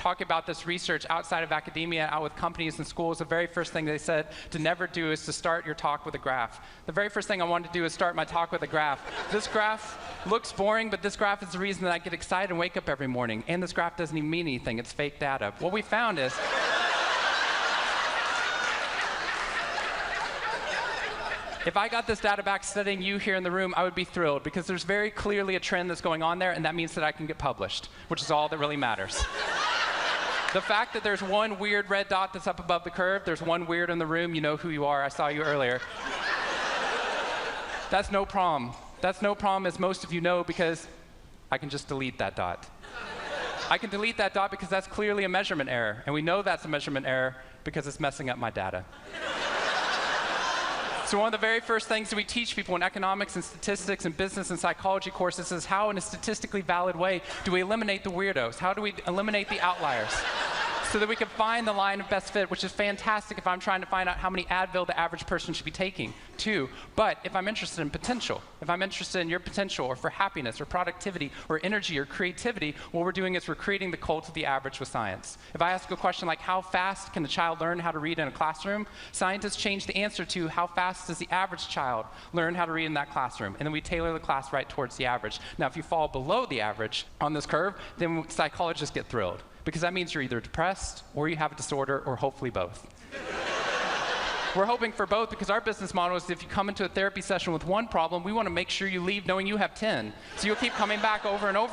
talking about this research outside of academia, out with companies and schools, the very first thing they said to never do is to start your talk with a graph. The very first thing I wanted to do is start my talk with a graph. This graph looks boring, but this graph is the reason that I get excited and wake up every morning. And this graph doesn't even mean anything. It's fake data. What we found is if I got this data back studying you here in the room, I would be thrilled, because there's very clearly a trend that's going on there, and that means that I can get published, which is all that really matters. The fact that there's one weird red dot that's up above the curve, there's one weird in the room, you know who you are, I saw you earlier. That's no problem. That's no problem, as most of you know, because I can just delete that dot. I can delete that dot because that's clearly a measurement error, and we know that's a measurement error because it's messing up my data. So one of the very first things that we teach people in economics and statistics and business and psychology courses is how, in a statistically valid way, do we eliminate the weirdos? How do we eliminate the outliers? So that we can find the line of best fit, which is fantastic if I'm trying to find out how many Advil the average person should be taking, too. But if I'm interested in potential, if I'm interested in your potential, or for happiness, or productivity, or energy, or creativity, what we're doing is we're creating the cult of the average with science. If I ask a question like, how fast can a child learn how to read in a classroom? Scientists change the answer to, how fast does the average child learn how to read in that classroom? And then we tailor the class right towards the average. Now, if you fall below the average on this curve, then psychologists get thrilled, because that means you're either depressed, or you have a disorder, or hopefully both. We're hoping for both, because our business model is if you come into a therapy session with one problem, we want to make sure you leave knowing you have 10. So you'll keep coming back over and over again.